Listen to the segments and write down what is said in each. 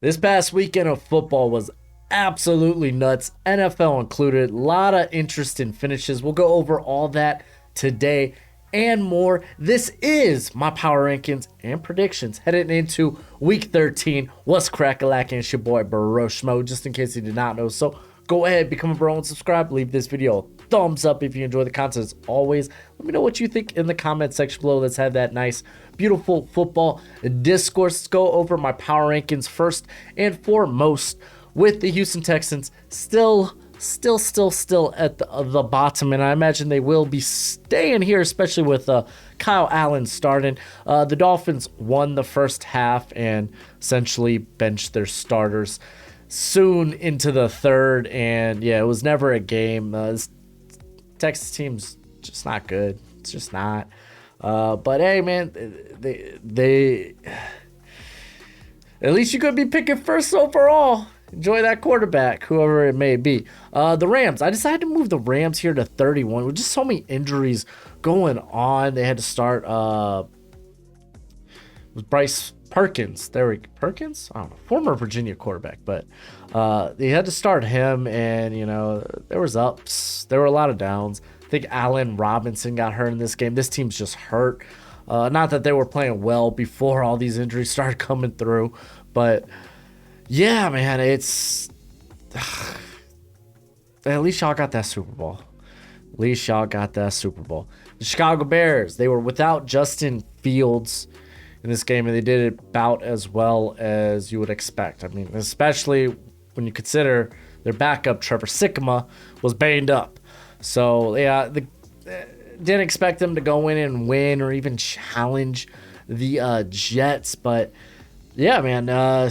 This past weekend of football was absolutely nuts, NFL included. A lot of interesting finishes. We'll go over all that today and more. This is my power rankings and predictions heading into week 13. What's crack-a-lackin'? It's your boy Broshmo, just in case you did not know. So go ahead, become a bro and subscribe. Leave this video a thumbs up if you enjoy the content. As always, let me know what you think in the comment section below. Let's have that nice, beautiful football discourse. Let's go over my power rankings first and foremost, with the Houston Texans still at the bottom, and I imagine they will be staying here, especially with Kyle Allen starting. The Dolphins won the first half and essentially benched their starters soon into the third, and yeah, it was never a game. This Texas team's just not good. It's just not. But hey, man, they at least you could be picking first overall. Enjoy that quarterback, whoever it may be. The Rams. I decided to move the Rams here to 31 with just so many injuries going on. They had to start with Bryce Perkins. Perkins? I don't know. Former Virginia quarterback, but they had to start him, and there was ups. There were a lot of downs. I think Allen Robinson got hurt in this game. This team's just hurt. Not that they were playing well before all these injuries started coming through, but yeah, man, it's at least y'all got that Super Bowl. At least y'all got that Super Bowl. The Chicago Bears, they were without Justin Fields in this game, and they did it about as well as you would expect. I mean, especially when you consider their backup, Trevor Sikkema, was banged up. So, yeah, didn't expect them to go in and win or even challenge the Jets. But, yeah, man,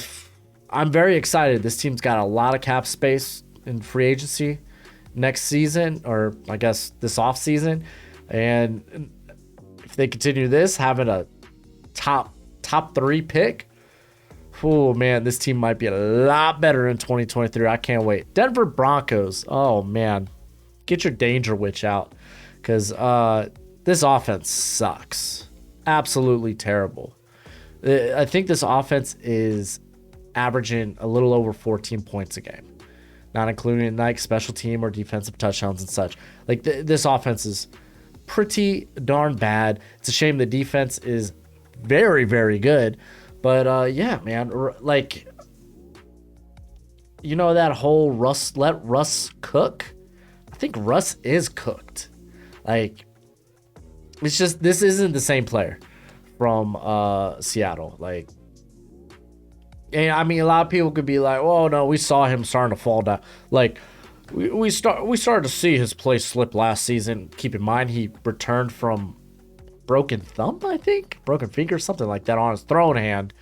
I'm very excited. This team's got a lot of cap space in free agency next season, or I guess this offseason. And if they continue this, having a top 3 pick, oh man, this team might be a lot better in 2023. I can't wait. Denver Broncos. Oh man, get your danger witch out, because this offense sucks. Absolutely terrible. I think this offense is averaging a little over 14 points a game, not including like special team or defensive touchdowns and such. Like this offense is pretty darn bad. It's a shame the defense is very, very good, but yeah, man, like that whole let Russ cook. I think Russ is cooked. Like, it's just, this isn't the same player from Seattle. Like, and I mean, a lot of people could be like, "Oh no, we saw him starting to fall down." Like, we started to see his play slip last season. Keep in mind, he returned from broken thumb, I think, broken finger, something like that, on his throwing hand,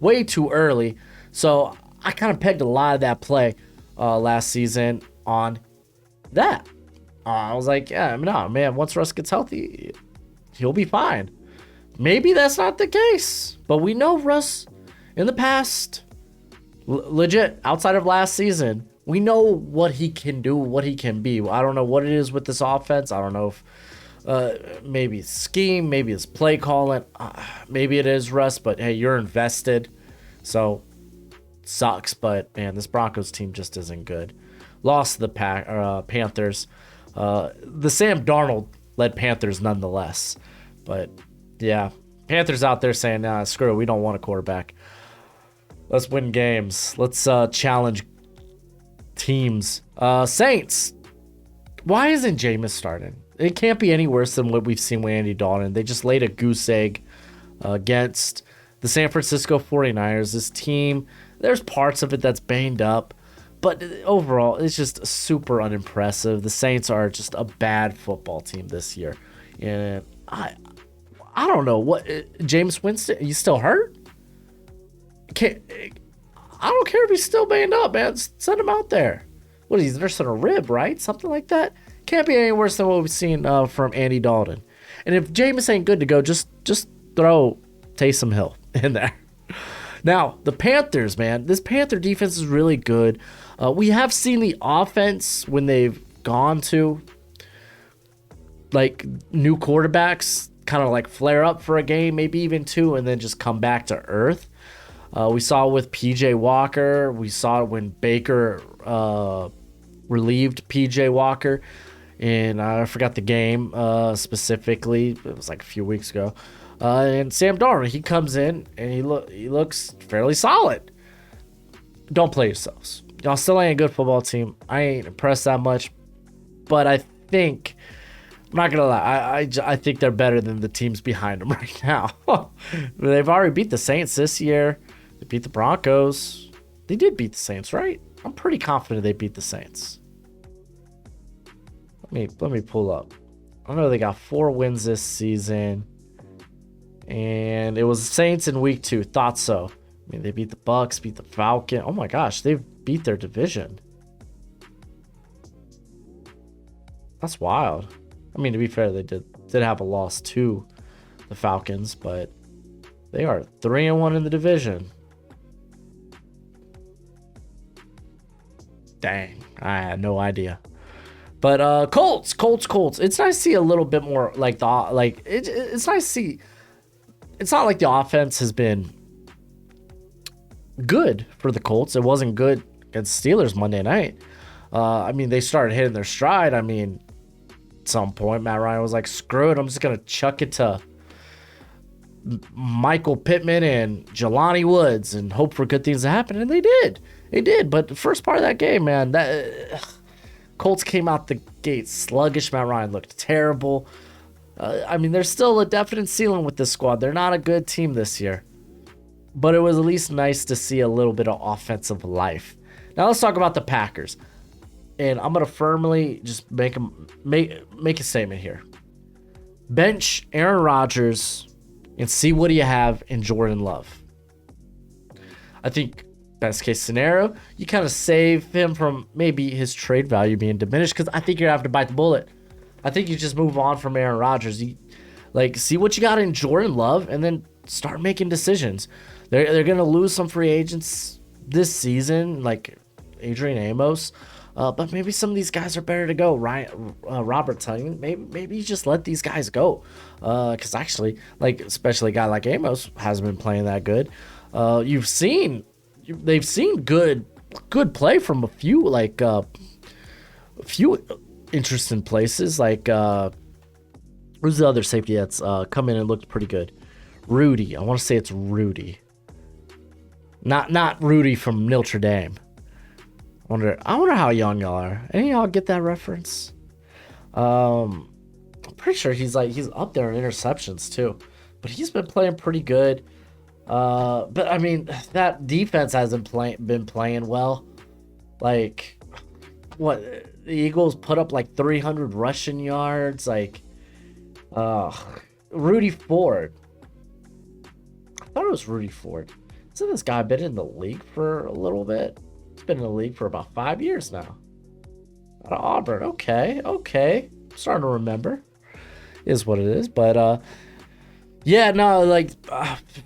way too early. So I kind of pegged a lot of that play last season on that. I was like, yeah, no, man, once Russ gets healthy, he'll be fine. Maybe that's not the case, but we know Russ in the past, legit, outside of last season, we know what he can do, what he can be. I don't know what it is with this offense. I don't know if maybe it's scheme, maybe it's play calling, maybe it is Russ, but hey, you're invested, so sucks. But man, this Broncos team just isn't good. Lost to the Panthers. The Sam Darnold led Panthers nonetheless, but yeah, Panthers out there saying, nah, screw it, we don't want a quarterback. Let's win games. Let's challenge teams. Saints. Why isn't Jameis starting? It can't be any worse than what we've seen with Andy Dalton. They just laid a goose egg against the San Francisco 49ers. This team, there's parts of it that's banged up, but overall, it's just super unimpressive. The Saints are just a bad football team this year. And I don't know what Jameis Winston, he's still hurt? I don't care if he's still banged up, man. Send him out there. What is he, nursing a rib, right? Something like that. Can't be any worse than what we've seen from Andy Dalton. And if Jameis ain't good to go, just throw Taysom Hill in there. Now, the Panthers, man. This Panther defense is really good. We have seen the offense when they've gone to like new quarterbacks kind of like flare up for a game, maybe even two, and then just come back to earth. We saw it with PJ Walker. We saw it when Baker relieved PJ Walker. And I forgot the game specifically. It was like a few weeks ago. And Sam Darnold, he comes in and he looks fairly solid. Don't play yourselves. Y'all still ain't a good football team. I ain't impressed that much. But I think, I'm not going to lie, I think they're better than the teams behind them right now. They've already beat the Saints this year. They beat the Broncos. They did beat the Saints, right? I'm pretty confident they beat the Saints. Let me pull up. I know they got 4 wins this season. And it was the Saints in week 2. Thought so. I mean, they beat the Bucks, beat the Falcons. Oh my gosh, they've beat their division. That's wild. I mean, to be fair, they did have a loss to the Falcons, but they are 3-1 in the division. Dang, I had no idea. But Colts. It's nice to see a little bit more like it's nice to see. It's not like the offense has been good for the Colts. It wasn't good against Steelers Monday night. I mean, they started hitting their stride. I mean, at some point, Matt Ryan was like, screw it. I'm just going to chuck it to Michael Pittman and Jelani Woods and hope for good things to happen. And they did. But the first part of that game, man, Colts came out the gate sluggish. Matt Ryan looked terrible. I mean, there's still a definite ceiling with this squad. They're not a good team this year. But it was at least nice to see a little bit of offensive life. Now let's talk about the Packers. And I'm going to firmly just make a statement here. Bench Aaron Rodgers and see what do you have in Jordan Love. I think best case scenario, you kind of save him from maybe his trade value being diminished because I think you're going to have to bite the bullet. I think you just move on from Aaron Rodgers. You see what you got in Jordan Love and then start making decisions. They're going to lose some free agents this season, like Adrian Amos. But maybe some of these guys are better to go. Robert Tonyan, maybe you just let these guys go. Because actually, especially a guy like Amos hasn't been playing that good. They've seen good play from a few interesting places. Who's the other safety that's come in and looked pretty good? Rudy. I want to say it's Rudy. Not Rudy from Notre Dame. I wonder how young y'all are. Any of y'all get that reference? I'm pretty sure he's up there in interceptions too. But he's been playing pretty good. But I mean, that defense hasn't been playing well. The Eagles put up 300 rushing yards. Rudy Ford. I thought it was Rudy Ford. Hasn't this guy been in the league for a little bit? He's been in the league for about 5 years now. Out of Auburn. Okay. I'm starting to remember. Is what it is. But if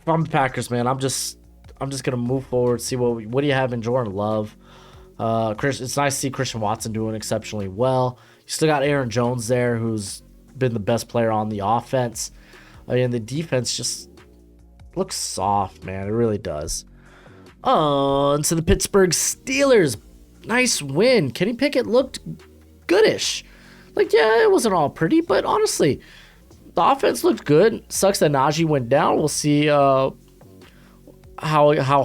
I'm the Packers, man, I'm just gonna move forward, see what do you have in Jordan Love. It's nice to see Christian Watson doing exceptionally well. You still got Aaron Jones there, who's been the best player on the offense. And the defense just looks soft, man. It really does. And to the Pittsburgh Steelers. Nice win. Kenny Pickett looked goodish. It wasn't all pretty, but honestly, the offense looked good. Sucks that Najee went down. We'll see how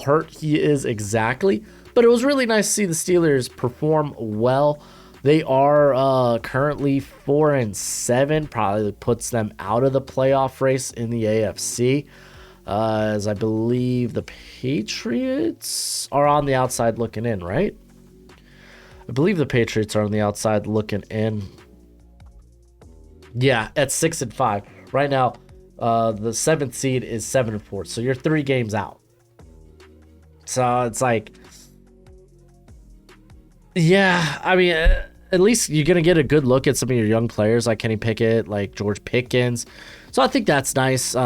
hurt he is exactly. But it was really nice to see the Steelers perform well. They are currently 4-7. Probably puts them out of the playoff race in the AFC. As I believe the Patriots are on the outside looking in, right? I believe the Patriots are on the outside looking in. Yeah, at 6-5. Right now, the 7th seed is 7-4. So you're 3 games out. So it's yeah, I mean, at least you're going to get a good look at some of your young players like Kenny Pickett, like George Pickens. So I think that's nice.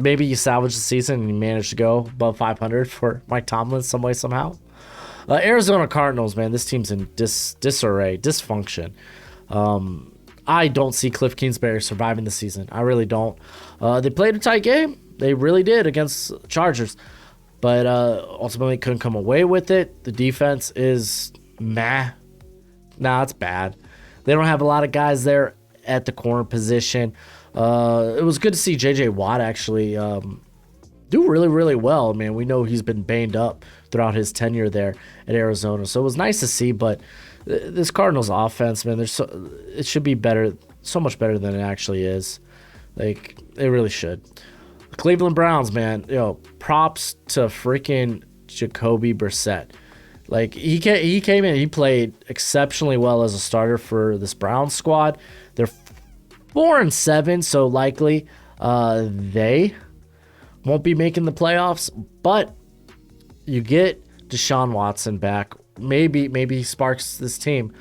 Maybe you salvage the season and you manage to go above 500 for Mike Tomlin some way, somehow. Arizona Cardinals, man, this team's in disarray, dysfunction. I don't see Cliff Kingsbury surviving the season. I really don't. They played a tight game. They really did against Chargers. but ultimately couldn't come away with it. The defense is meh. Nah, it's bad. They don't have a lot of guys there at the corner position. It was good to see J.J. Watt actually do really, really well. Man, we know he's been banged up throughout his tenure there at Arizona, so it was nice to see. But this Cardinals offense, man, it should be better, so much better than it actually is. Like, it really should. The Cleveland Browns, man, props to freaking Jacoby Brissett. Like, he came in, he played exceptionally well as a starter for this Browns squad. They're 4-7, so likely they won't be making the playoffs. But you get Deshaun Watson back. Maybe he sparks this team.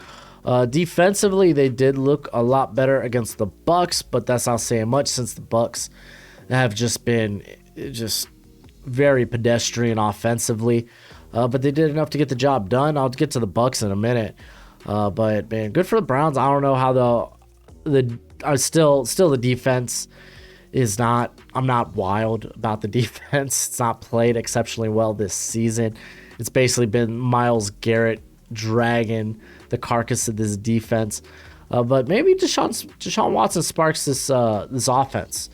Defensively, they did look a lot better against the Bucs, but that's not saying much since the Bucs have just been very pedestrian offensively. But they did enough to get the job done. I'll get to the Bucs in a minute. But man, good for the Browns. I don't know how still the defense is not. I'm not wild about the defense. It's not played exceptionally well this season. It's basically been Myles Garrett dragging the carcass of this defense. But maybe Deshaun Watson sparks this offense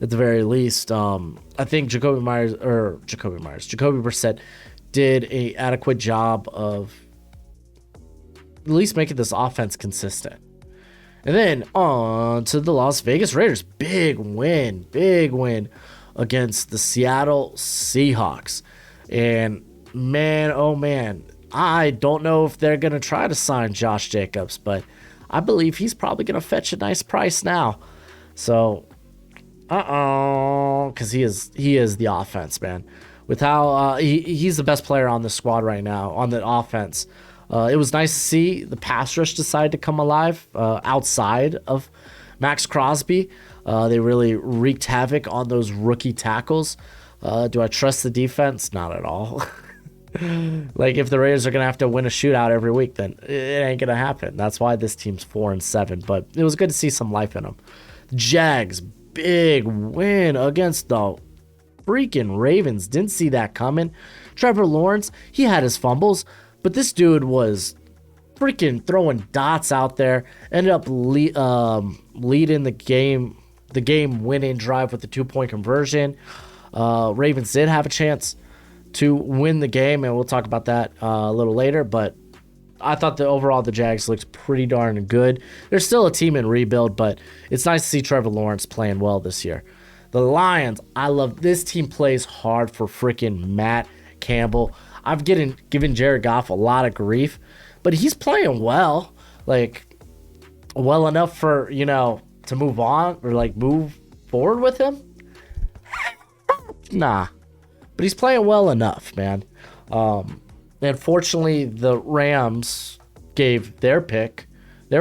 at the very least. I think Jacoby Brissett did a adequate job of at least making this offense consistent. And then on to the Las Vegas Raiders. Big win against the Seattle Seahawks. And man, oh man, I don't know if they're going to try to sign Josh Jacobs, but I believe he's probably going to fetch a nice price now. So, because he is the offense, man. With how he's the best player on the squad right now on the offense. It was nice to see the pass rush decide to come alive outside of Max Crosby. They really wreaked havoc on those rookie tackles. Do I trust the defense? Not at all. Like, if the Raiders are going to have to win a shootout every week, then it ain't going to happen. That's why this team's 4-7. But it was good to see some life in them. The Jags, big win against the freaking Ravens. Didn't see that coming. Trevor Lawrence, he had his fumbles, but this dude was freaking throwing dots out there. Ended up leading the game winning drive with the 2-point conversion. Ravens did have a chance to win the game, and we'll talk about that a little later, but I thought the Jags looked pretty darn good. They're still a team in rebuild, but it's nice to see Trevor Lawrence playing well this year. The Lions, I love this team, plays hard for freaking Matt Campbell. I've given Jared Goff a lot of grief, but he's playing well, like well enough for, to move on or like move forward with him. Nah, but he's playing well enough, man. Unfortunately, the Rams gave their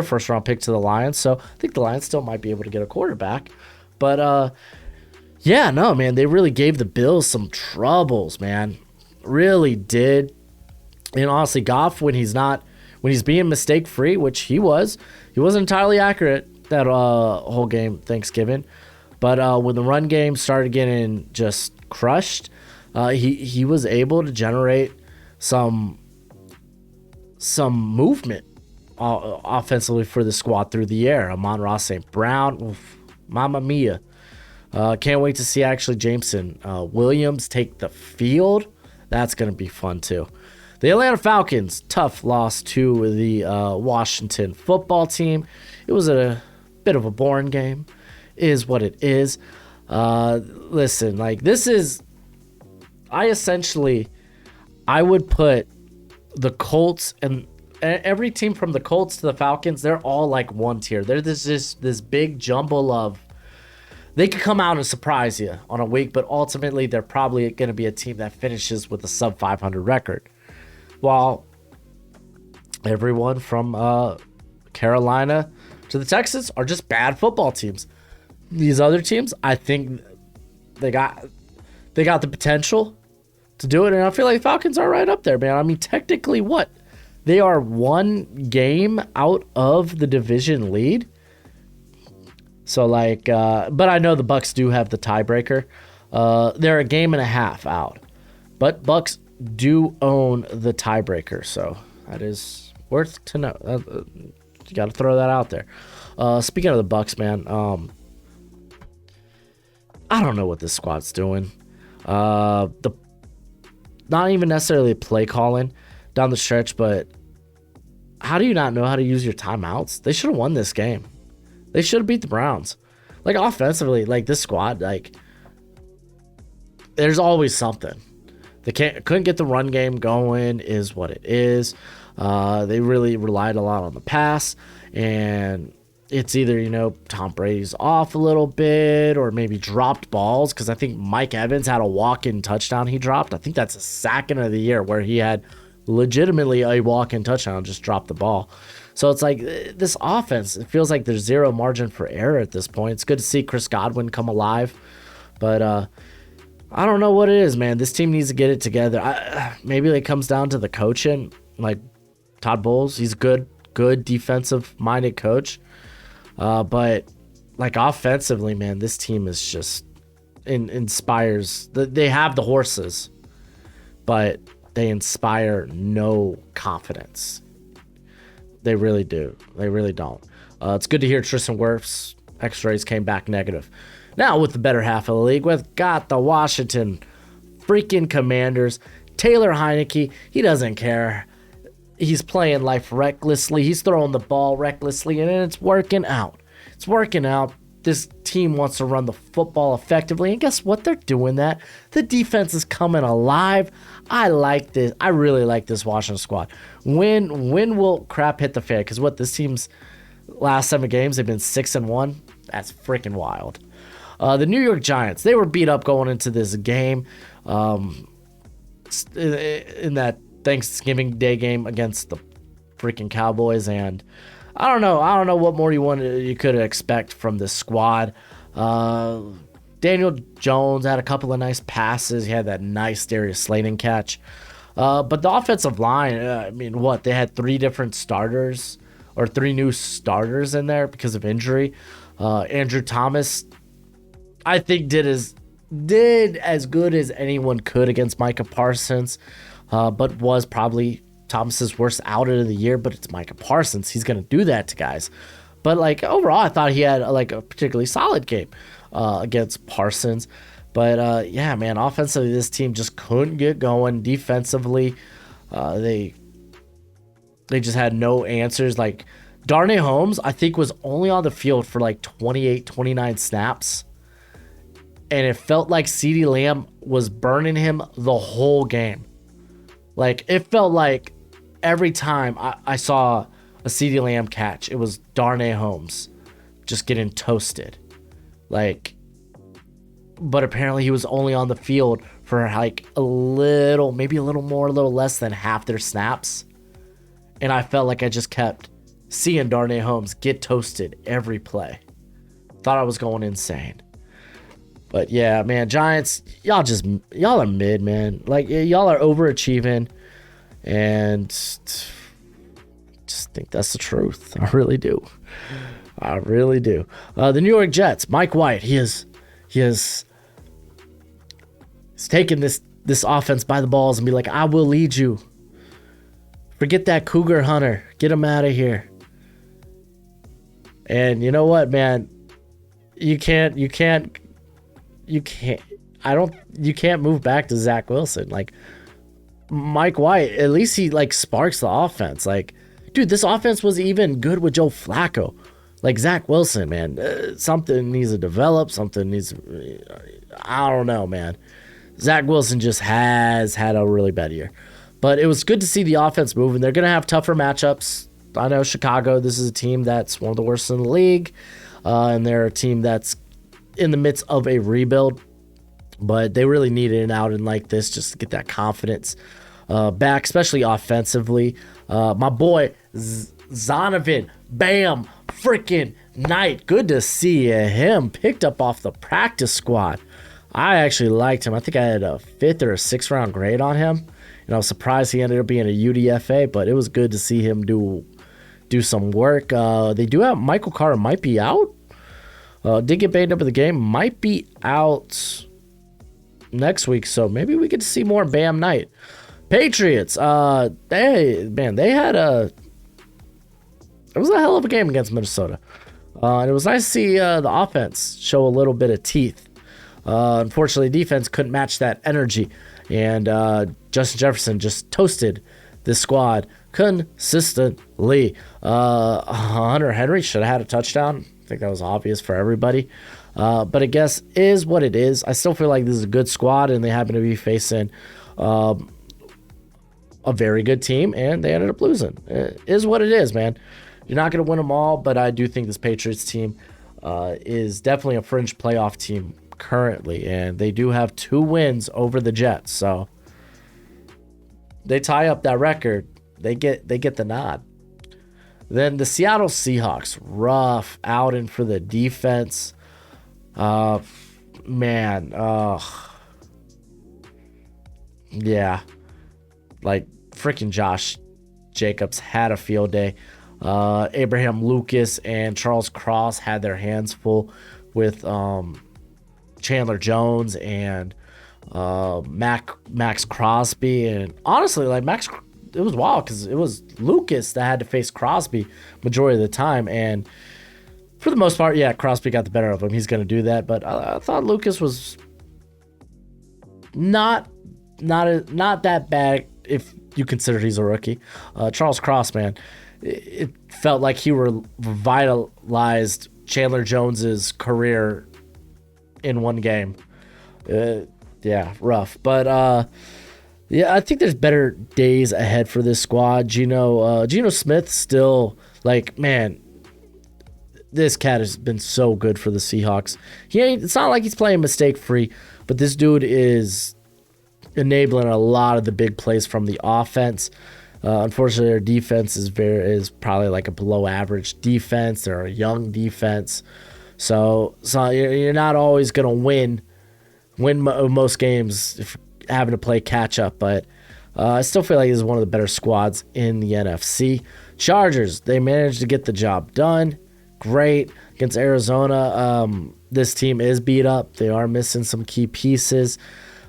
first round pick to the Lions, so I think the Lions still might be able to get a quarterback. But yeah, no, man, they really gave the Bills some troubles, man. Really did. And honestly, Goff, when he's being mistake free, which he wasn't entirely accurate that whole game Thanksgiving. But when the run game started getting just crushed, he was able to generate some movement offensively for the squad through the air. Amon-Ra St. Brown, oof, mamma mia. Can't wait to see actually Jameson Williams take the field. That's going to be fun too. The Atlanta Falcons, tough loss to the Washington football team. It was a bit of a boring game. It is what it is. Listen, like, this is... I would put the Colts and every team from the Colts to the Falcons, they're all like one tier. They're this big jumble of... They could come out and surprise you on a week, but ultimately they're probably going to be a team that finishes with a sub 500 record. While everyone from Carolina to the Texans are just bad football teams. These other teams, I think they got the potential to do it, and I feel like Falcons are right up there, man. I mean, technically, what? They are one game out of the division lead. So, like, but I know the Bucs do have the tiebreaker. They're a game and a half out. But Bucks do own the tiebreaker, so that is worth to know. You got to throw that out there. Speaking of the Bucks, man, I don't know what this squad's doing. Not even necessarily play calling down the stretch, but how do you not know how to use your timeouts? They should have won this game. They should have beat the Browns. Like, offensively, like, this squad, like, there's always something. They couldn't get the run game going is what it is. They really relied a lot on the pass, and it's either, you know, Tom Brady's off a little bit or maybe dropped balls, because I think Mike Evans had a walk-in touchdown he dropped. I think that's a second of the year where he had legitimately a walk-in touchdown, just dropped the ball. So it's like this offense, it feels like there's zero margin for error at this point. It's good to see Chris Godwin come alive, but I don't know what it is, man. This team needs to get it together. Maybe it comes down to the coaching. Like Todd Bowles, he's a good defensive-minded coach. But like offensively, man, this team is just inspires. They have the horses, but they inspire no confidence. They really do. They really don't. It's good to hear Tristan Wirfs' x-rays came back negative. Now with the better half of the league, we've got the Washington freaking Commanders. Taylor Heineke, he doesn't care. He's playing life recklessly. He's throwing the ball recklessly, and it's working out. It's working out. This team wants to run the football effectively, and guess what? They're doing that. The defense is coming alive. I like this. I really like this Washington squad. When will crap hit the fan? Because what, this team's last 7 games, they've been 6-1. That's freaking wild. The New York Giants, they were beat up going into this game in that Thanksgiving Day game against the freaking Cowboys, and I don't know what more you could expect from this squad. Daniel Jones had a couple of nice passes. He had that nice Darius Slayton catch. But the offensive line, I mean, what, they had 3 different starters or 3 new starters in there because of injury. Andrew Thomas, I think did as good as anyone could against Micah Parsons, but was probably Thomas's worst outing of the year. But it's Micah Parsons; he's gonna do that to guys. But like overall, I thought he had like a particularly solid game against Parsons. But yeah, man, offensively, this team just couldn't get going. Defensively, they just had no answers. Like Darnay Holmes, I think, was only on the field for like 28, 29 snaps. And it felt like CeeDee Lamb was burning him the whole game. Like, it felt like every time I saw a CeeDee Lamb catch, it was Darnay Holmes just getting toasted. Like, but apparently he was only on the field for like maybe a little more, a little less than half their snaps. And I felt like I just kept seeing Darnay Holmes get toasted every play. Thought I was going insane. But yeah, man, Giants, y'all are mid, man. Like, y'all are overachieving, and just think that's the truth. I really do. I really do. The New York Jets, Mike White, he's taking this offense by the balls and be like, I will lead you. Forget that Cougar Hunter. Get him out of here. And you know what, man? You can't move back to Zach Wilson. Like, Mike White, at least he like sparks the offense. Like, dude, this offense was even good with Joe Flacco. Like, Zach Wilson, man, something needs to develop. I don't know, man. Zach Wilson just has had a really bad year. But it was good to see the offense moving. They're going to have tougher matchups. I know Chicago, this is a team that's one of the worst in the league. And they're a team that's in the midst of a rebuild. But they really needed an outing like this just to get that confidence back, especially offensively. My boy, Zonovan, bam, freaking Knight. Good to see him picked up off the practice squad. I actually liked him. I think I had a 5th or a 6th round grade on him. And I was surprised he ended up being a UDFA, but it was good to see him do some work. They do have Michael Carter might be out. Did get banged up in the game. Might be out next week, so maybe we get to see more Bam Knight. Patriots, they had it was a hell of a game against Minnesota. And it was nice to see the offense show a little bit of teeth. Unfortunately, defense couldn't match that energy, and Justin Jefferson just toasted this squad consistently. Hunter Henry should have had a touchdown. I think that was obvious for everybody. But I guess is what it is. I still feel like this is a good squad, and they happen to be facing a very good team, and they ended up losing. It is what it is, man. You're not going to win them all, but I do think this Patriots team is definitely a fringe playoff team currently, and they do have 2 wins over the Jets. So they tie up that record. They get the nod. Then the Seattle Seahawks, rough outing for the defense. Yeah. Like, freaking Josh Jacobs had a field day. Abraham Lucas and Charles Cross had their hands full with Chandler Jones and Max Crosby. And honestly, like, it was wild because it was Lucas that had to face Crosby majority of the time. And for the most part, yeah, Crosby got the better of him. He's going to do that. But I thought Lucas was not that bad if you consider he's a rookie. Charles Cross, man, it felt like he revitalized Chandler Jones's career in one game. Yeah, rough. But yeah, I think there's better days ahead for this squad. Geno Smith still, like, man, this cat has been so good for the Seahawks. It's not like he's playing mistake-free, but this dude is enabling a lot of the big plays from the offense. Unfortunately, their defense is probably like a below-average defense. They're a young defense. So you're not always going to win most games if having to play catch-up, but I still feel like this is one of the better squads in the NFC. Chargers, they managed to get the job done. Great. Against Arizona, this team is beat up. They are missing some key pieces,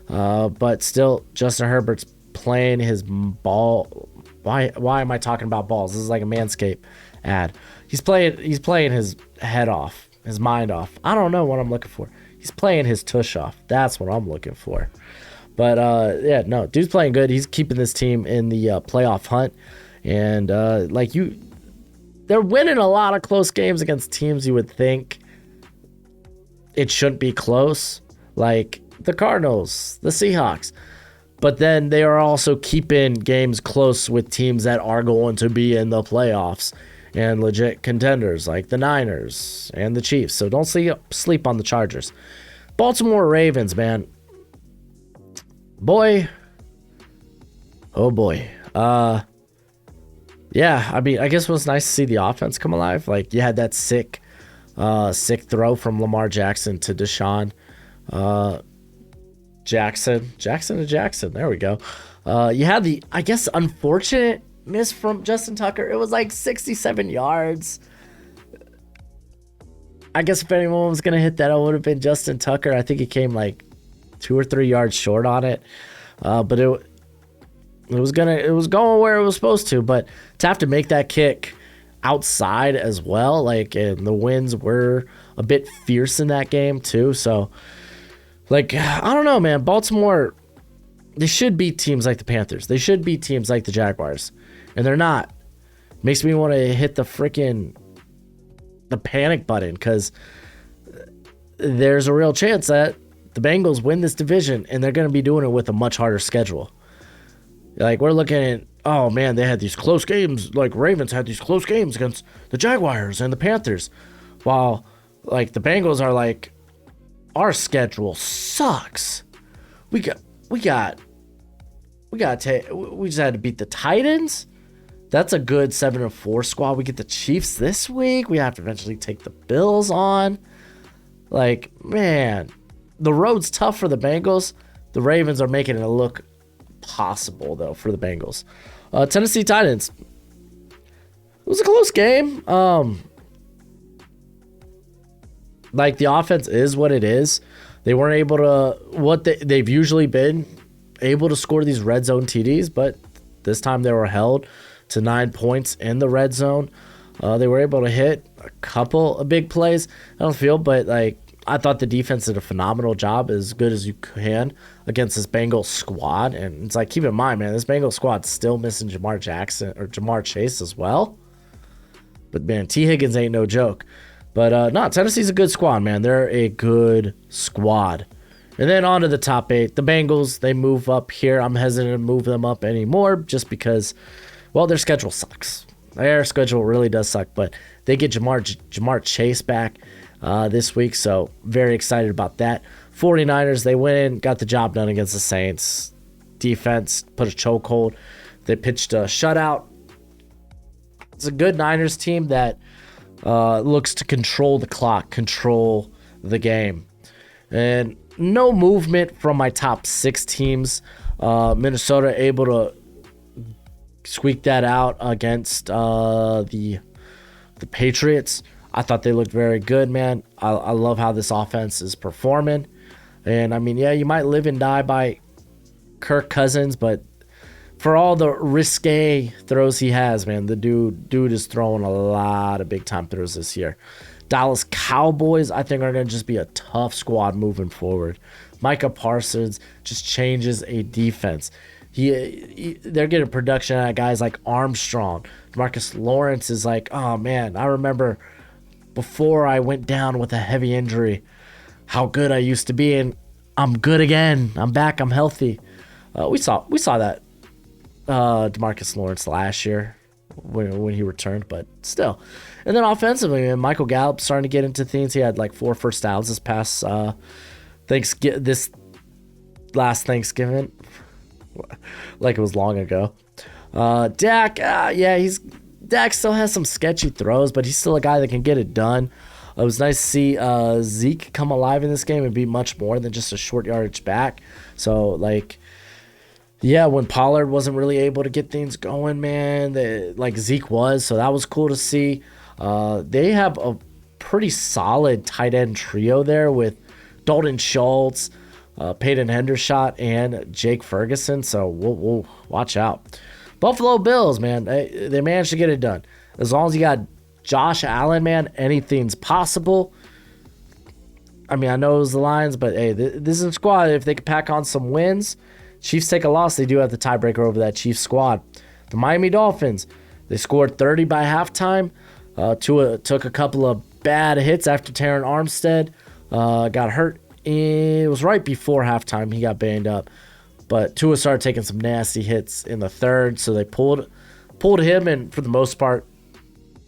but still, Justin Herbert's playing his ball. Why am I talking about balls? This is like a Manscaped ad. He's playing his head off, his mind off. I don't know what I'm looking for. He's playing his tush off. That's what I'm looking for. But yeah, no, dude's playing good. He's keeping this team in the playoff hunt, and they're winning a lot of close games against teams you would think it shouldn't be close, like the Cardinals, the Seahawks. But then they are also keeping games close with teams that are going to be in the playoffs and legit contenders like the Niners and the Chiefs. So don't sleep on the Chargers. Baltimore Ravens, man. Boy. Oh, boy. Yeah, I mean, I guess it was nice to see the offense come alive. Like, you had that sick throw from Lamar Jackson to Deshaun Jackson. There we go. You had the, I guess, unfortunate miss from Justin Tucker. It was like 67 yards. I guess if anyone was going to hit that, it would have been Justin Tucker. I think he came like 2 or 3 yards short on it. But it was going where it was supposed to, but to have to make that kick outside as well, like, and the winds were a bit fierce in that game too. So, like, I don't know, man. Baltimore, they should beat teams like the Panthers. They should beat teams like the Jaguars, and they're not. Makes me want to hit the panic button, because there's a real chance that the Bengals win this division, and they're going to be doing it with a much harder schedule. Like, we're looking at, oh man, they had these close games. Like, Ravens had these close games against the Jaguars and the Panthers, while like the Bengals are like, our schedule sucks. We just had to beat the Titans. That's a good 7-4 squad. We get the Chiefs this week. We have to eventually take the Bills on. Like, man, the road's tough for the Bengals. The Ravens are making it look possible, though, for the Bengals. Tennessee Titans. It was a close game. Like, the offense is what it is. They weren't able to they've usually been able to score these red zone TDs, but this time they were held to 9 points in the red zone. They were able to hit a couple of big plays on the field, but like I thought the defense did a phenomenal job, as good as you can, against this Bengals squad. And it's like, keep in mind, man, this Bengals squad's still missing Jamar Chase as well. But man, T. Higgins ain't no joke. But no, Tennessee's a good squad, man. They're a good squad. And then on to the top 8. The Bengals, they move up here. I'm hesitant to move them up anymore just because, well, their schedule sucks. Their schedule really does suck. But they get Jamar Chase back this week, so very excited about that. 49ers, they win, got the job done against the Saints. Defense put a chokehold. They pitched a shutout. It's a good Niners team that looks to control the clock, control the game. And no movement from my top 6 teams. Minnesota able to squeak that out against the Patriots. I thought they looked very good, man. I love how this offense is performing. And, I mean, yeah, you might live and die by Kirk Cousins, but for all the risque throws he has, man, the dude is throwing a lot of big-time throws this year. Dallas Cowboys, I think, are going to just be a tough squad moving forward. Micah Parsons just changes a defense. They're getting production out of guys like Armstrong. Marcus Lawrence is like, oh, man, I remember before I went down with a heavy injury how good I used to be, and I'm good again. I'm back. I'm healthy. We saw that DeMarcus Lawrence last year when he returned, but still. And then offensively, man, Michael Gallup starting to get into things. He had like 4 first downs this past this last Thanksgiving, like it was long ago. Dak, Dak still has some sketchy throws, but he's still a guy that can get it done. It was nice to see Zeke come alive in this game and be much more than just a short yardage back. So, like, yeah, when Pollard wasn't really able to get things going, man, like Zeke was, so that was cool to see. They have a pretty solid tight end trio there with Dalton Schultz, Peyton Hendershot, and Jake Ferguson, so we'll watch out. Buffalo Bills, man, they managed to get it done. As long as you got Josh Allen, man, anything's possible. I mean, I know it was the Lions, but hey, this is a squad. If they could pack on some wins, Chiefs take a loss, they do have the tiebreaker over that Chiefs squad. The Miami Dolphins, they scored 30 by halftime. Tua took a couple of bad hits after Terron Armstead got hurt. It was right before halftime. He got banged up. But Tua started taking some nasty hits in the third, so they pulled him, and for the most part,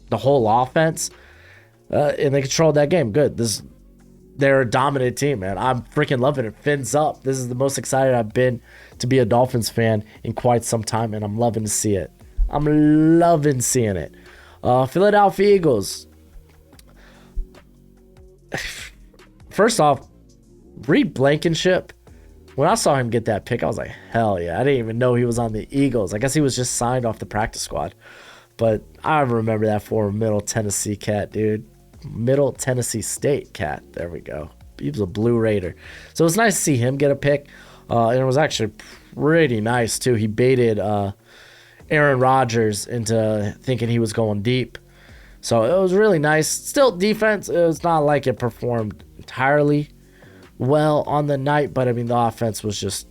the whole offense, and they controlled that game. Good. They're a dominant team, man. I'm freaking loving it. Fins up. This is the most excited I've been to be a Dolphins fan in quite some time, and I'm loving to see it. I'm loving seeing it. Philadelphia Eagles. First off, Reed Blankenship. When I saw him get that pick, I was like, hell yeah. I didn't even know he was on the Eagles. I guess he was just signed off the practice squad. But I remember that former Middle Tennessee cat, dude. Middle Tennessee State cat. There we go. He was a Blue Raider. So it was nice to see him get a pick. And it was actually pretty nice, too. He baited Aaron Rodgers into thinking he was going deep. So it was really nice. Still, defense, it was not like it performed entirely well on the night. But, I mean, the offense was just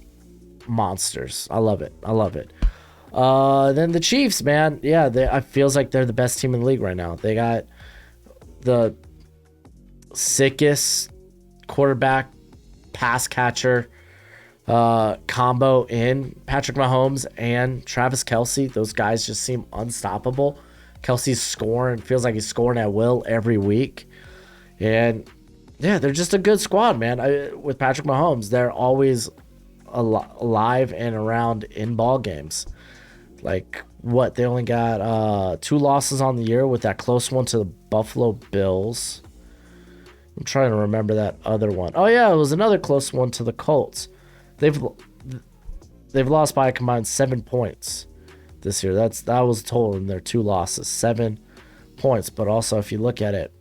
monsters. I love it. Then the Chiefs, man. Yeah, it feels like they're the best team in the league right now. They got the sickest quarterback pass catcher combo in Patrick Mahomes and Travis Kelce. Those guys just seem unstoppable. Kelce's scoring, feels like he's scoring at will every week. And yeah, they're just a good squad, man. With Patrick Mahomes, they're always alive and around in ball games. Like, what? They only got 2 losses on the year with that close one to the Buffalo Bills. I'm trying to remember that other one. Oh, yeah, it was another close one to the Colts. They've lost by a combined 7 points this year. That was total in their 2 losses, 7 points. But also, if you look at it,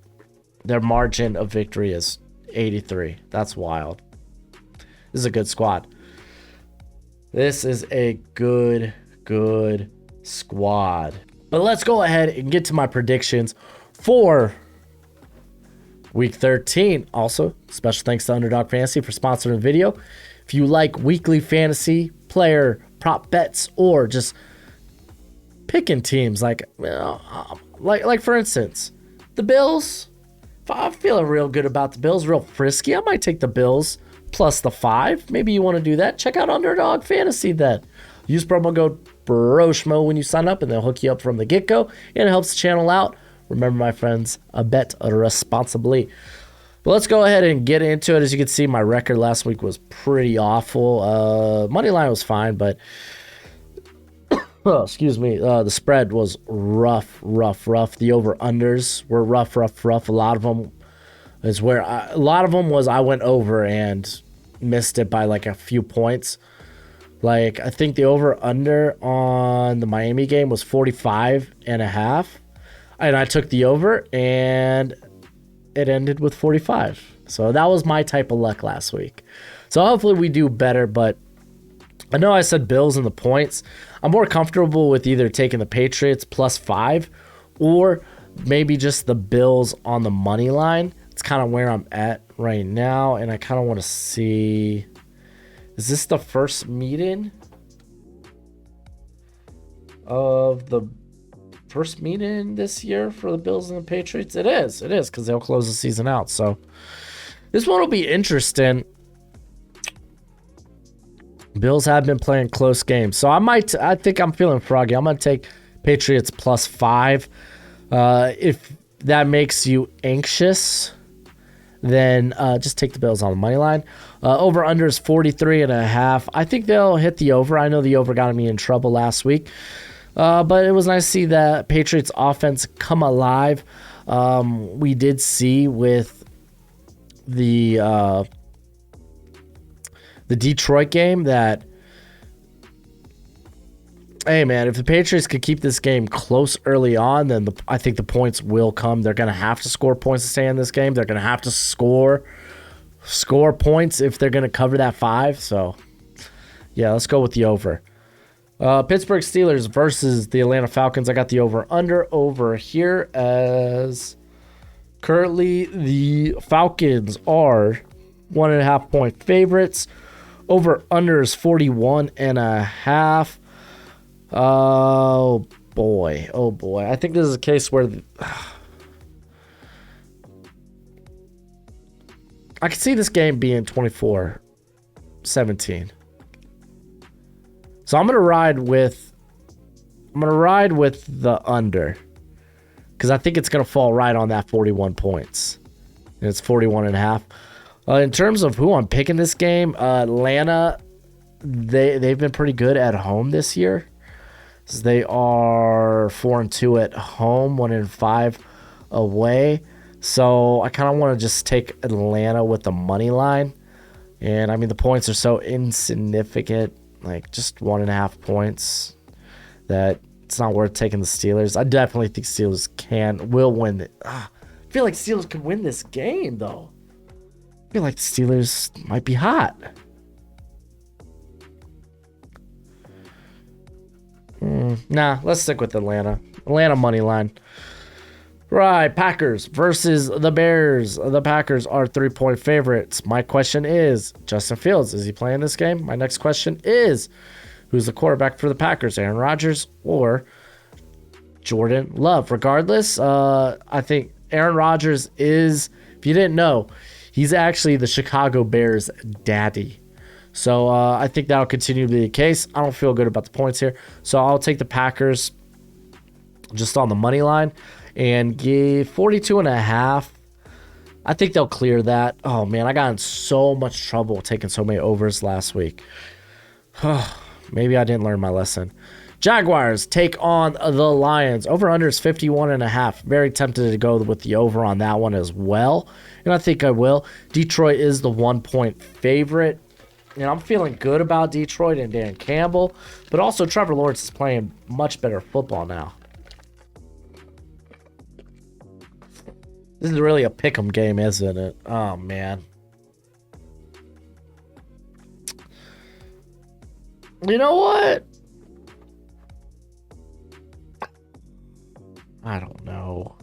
their margin of victory is 83. That's wild. This is a good squad. This is a good squad. But let's go ahead and get to my predictions for Week 13. Also, special thanks to Underdog Fantasy for sponsoring the video. If you like weekly fantasy, player, prop bets, or just picking teams like for instance, the Bills. If I'm feeling real good about the Bills, real frisky, I might take the Bills plus the 5. Maybe you want to do that. Check out Underdog Fantasy then. Use promo code Broshmo when you sign up, and they'll hook you up from the get-go, and it helps the channel out. Remember, my friends, bet responsibly. But let's go ahead and get into it. As you can see, my record last week was pretty awful. Money line was fine, but excuse me, the spread was rough. The over-unders were rough. A lot of them was I went over and missed it by like a few points. Like, I think the over-under on the Miami game was 45.5. And I took the over, and it ended with 45. So that was my type of luck last week. So hopefully we do better, but I know I said Bills in the points. I'm more comfortable with either taking the Patriots plus 5 or maybe just the Bills on the money line. It's kind of where I'm at right now, and I kind of want to see... Is this the first meeting of the first meeting this year for the Bills and the Patriots? It is, because they'll close the season out. So this one will be interesting. Bills have been playing close games. So I think I'm feeling froggy. I'm going to take Patriots plus 5. If that makes you anxious, then just take the Bills on the money line. Over under is 43.5. I think they'll hit the over. I know the over got me in trouble last week. But it was nice to see the Patriots offense come alive. We did see with the Detroit game that, hey man, if the Patriots could keep this game close early on, then I think the points will come. They're going to have to score points to stay in this game. They're going to have to score points if they're going to cover that 5. So yeah, let's go with the over. Pittsburgh Steelers versus the Atlanta Falcons. I got the over here, as currently the Falcons are 1.5 point favorites. Over under is 41.5. Oh boy. I think this is a case where I could see this game being 24-17. So I'm gonna ride with the under, because I think it's gonna fall right on that 41 points. And it's 41.5. In terms of who I'm picking this game, Atlanta, they've been pretty good at home this year. So they are 4-2 at home, 1-5 away. So I kind of want to just take Atlanta with the money line. And I mean, the points are so insignificant, like just 1.5 points, that it's not worth taking the Steelers. I definitely think Steelers will win it. I feel like Steelers could win this game, though. I feel like the Steelers might be hot. Nah, let's stick with Atlanta. Atlanta money line. Right, Packers versus the Bears. The Packers are 3-point favorites. My question is, Justin Fields, is he playing this game? My next question is, who's the quarterback for the Packers, Aaron Rodgers or Jordan Love? Regardless, I think Aaron Rodgers is, if you didn't know, he's actually the Chicago Bears' daddy. So I think that'll continue to be the case. I don't feel good about the points here. So I'll take the Packers just on the money line and give 42.5. I think they'll clear that. Oh, man, I got in so much trouble taking so many overs last week. Maybe I didn't learn my lesson. Jaguars take on the Lions. Over-under is 51.5. Very tempted to go with the over on that one as well, and I think I will. Detroit is the 1-point favorite. And I'm feeling good about Detroit and Dan Campbell, but also Trevor Lawrence is playing much better football now. This is really a pick'em game, isn't it? Oh, man. You know what? I don't know.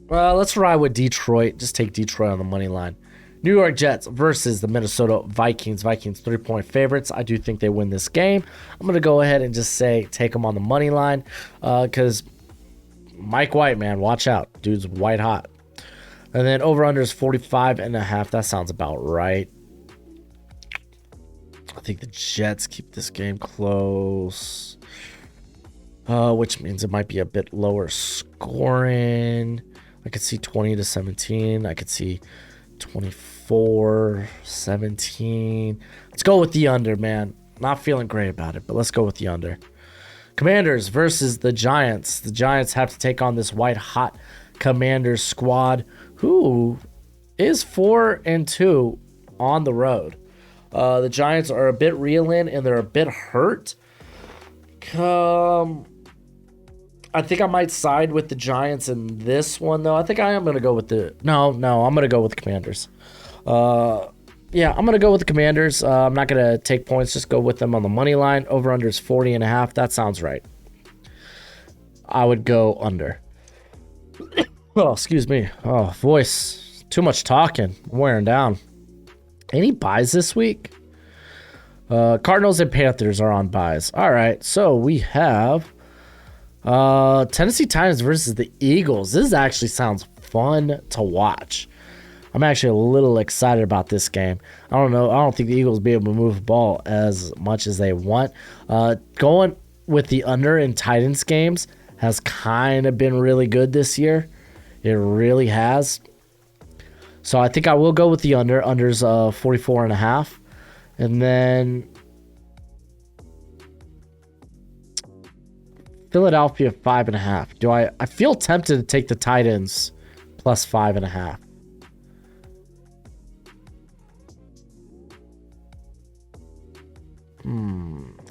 Let's ride with Detroit. Just take Detroit on the money line. New York Jets versus the Minnesota Vikings. Vikings 3-point favorites. I do think they win this game. I'm going to go ahead and just say take them on the money line because Mike White, man, watch out. Dude's white hot. And then over-under is 45.5. That sounds about right. I think the Jets keep this game close, which means it might be a bit lower scoring. I could see 20-17. I could see 24-17. Let's go with the under, man. Not feeling great about it, but let's go with the under. Commanders versus the Giants. The Giants have to take on this white-hot Commanders squad, who is 4-2 on the road. The Giants are a bit reeling and they're a bit hurt. I think I might side with the Giants in this one, though. I think I am going to go with the... No, I'm going to go with the Commanders. Yeah, I'm going to go with the Commanders. I'm not going to take points. Just go with them on the money line. Over-under is 40.5. That sounds right. I would go under. Oh, excuse me. Oh, voice. Too much talking. I'm wearing down. Any buys this week? Cardinals and Panthers are on buys. All right, so we have Tennessee Titans versus the Eagles. This actually sounds fun to watch. I'm actually a little excited about this game. I don't know. I don't think the Eagles will be able to move the ball as much as they want. Going with the under in Titans games has kind of been really good this year. It really has. So I think I will go with the under. Under's 44.5. And then Philadelphia 5.5. I feel tempted to take the Titans plus 5.5.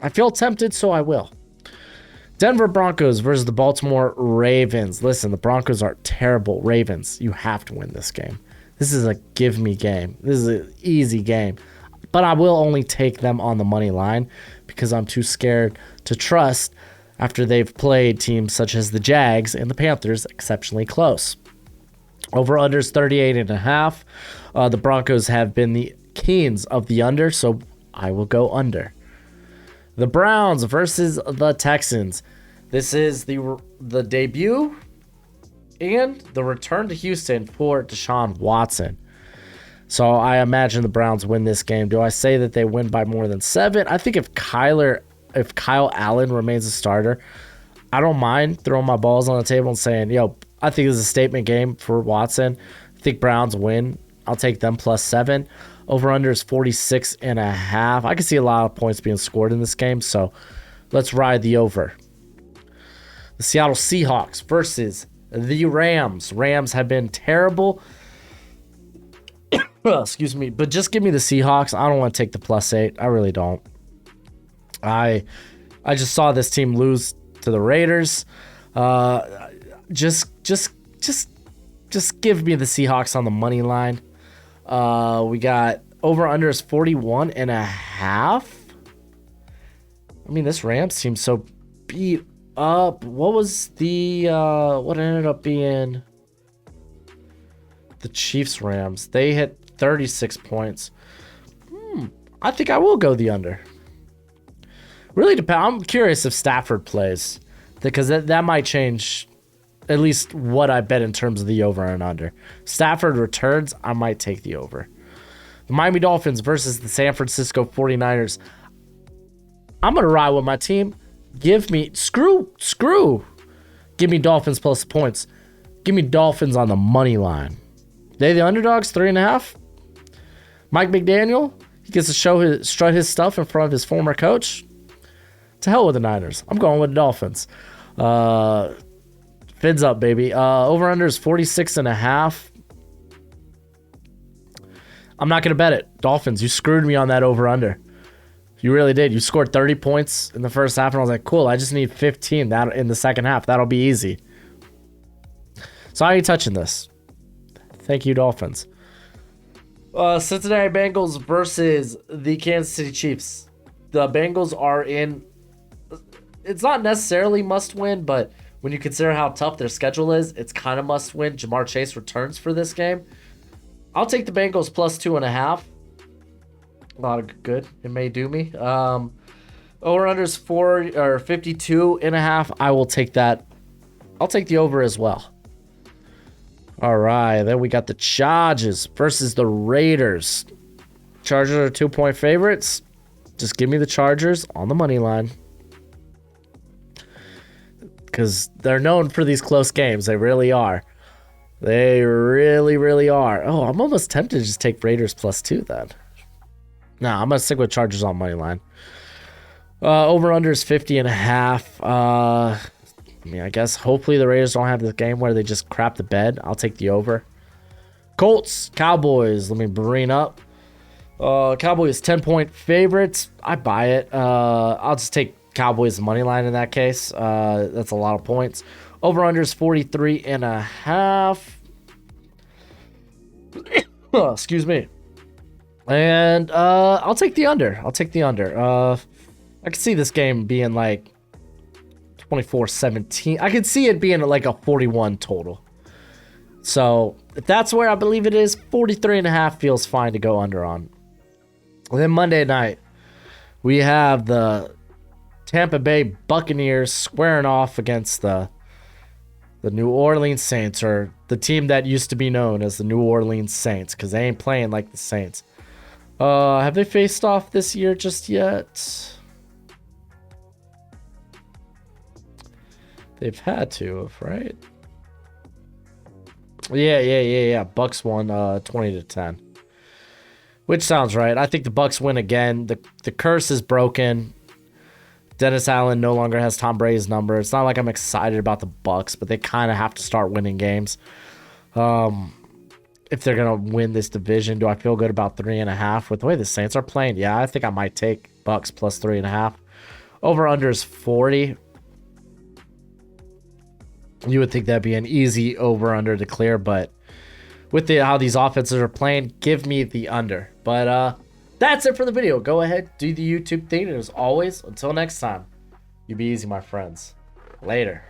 I feel tempted, so I will. Denver Broncos versus the Baltimore Ravens. Listen, the Broncos are terrible. Ravens, you have to win this game. This is a give me game. This is an easy game. But I will only take them on the money line because I'm too scared to trust after they've played teams such as the Jags and the Panthers exceptionally close. Over-under is 38.5. The Broncos have been the kings of the under, so I will go under. The Browns versus the Texans. This is the debut and the return to Houston for Deshaun Watson. So I imagine the Browns win this game. Do I say that they win by more than 7? I think if Kyle Allen remains a starter, I don't mind throwing my balls on the table and saying, I think this is a statement game for Watson. I think Browns win. I'll take them plus 7. Over-under is 46.5. I can see a lot of points being scored in this game, so let's ride the over. The Seattle Seahawks versus the Rams. Rams have been terrible. Excuse me, but just give me the Seahawks. I don't want to take the plus 8. I really don't. I just saw this team lose to the Raiders. Just give me the Seahawks on the money line. We got over-under is 41.5. I mean, this Rams team so beat up. What was what ended up being the Chiefs Rams? They hit 36 points. I think I will go the under. Really depends. I'm curious if Stafford plays because that might change at least what I bet in terms of the over and under. Stafford returns, I might take the over. The Miami Dolphins versus the San Francisco 49ers. I'm going to ride with my team. Give me, screw. Give me Dolphins plus the points. Give me Dolphins on the money line. They the underdogs, 3.5. Mike McDaniel, he gets to strut his stuff in front of his former coach. To hell with the Niners. I'm going with the Dolphins. Fins up, baby. Over-under is 46.5. I'm not going to bet it. Dolphins, you screwed me on that over-under. You really did. You scored 30 points in the first half, and I was like, cool, I just need 15 in the second half. That'll be easy. So I ain't touching this. Thank you, Dolphins. Cincinnati Bengals versus the Kansas City Chiefs. the Bengals are in. It's not necessarily must win, but when you consider how tough their schedule is, it's kind of must win. Jamar Chase returns for this game. I'll take the Bengals plus 2.5. A lot of good. It may do me. Over unders 52.5. I will take that. I'll take the over as well. All right, then we got the Chargers versus the Raiders. Chargers are 2-point favorites. Just give me the Chargers on the money line. Because they're known for these close games. They really are. They really, really are. Oh, I'm almost tempted to just take Raiders plus 2 then. Nah, I'm going to stick with Chargers on money line. Over under is 50.5. I mean, I guess hopefully the Raiders don't have this game where they just crap the bed. I'll take the over. Colts, Cowboys. Let me bring up. Cowboys 10-point favorites. I buy it. I'll just take Cowboys money line in that case. That's a lot of points. Over under is 43.5. Excuse me. And I'll take the under. I can see this game being like 24-17. I can see it being like a 41 total. So if that's where I believe it is, 43.5 feels fine to go under on. And then Monday night, we have the Tampa Bay Buccaneers squaring off against the New Orleans Saints, or the team that used to be known as the New Orleans Saints, because they ain't playing like the Saints. Have they faced off this year just yet? They've had to, right? Yeah. Bucks won 20-10. Which sounds right. I think the Bucks win again. The curse is broken. Dennis Allen no longer has Tom Brady's number. It's not like I'm excited about the Bucks, but they kind of have to start winning games. If they're going to win this division, do I feel good about 3.5 with the way the Saints are playing? Yeah, I think I might take Bucks plus 3.5. Over under is 40. You would think that'd be an easy over under to clear, but with how these offenses are playing, give me the under. But that's it for the video. Go ahead, do the YouTube thing, and as always, until next time, you be easy, my friends. Later.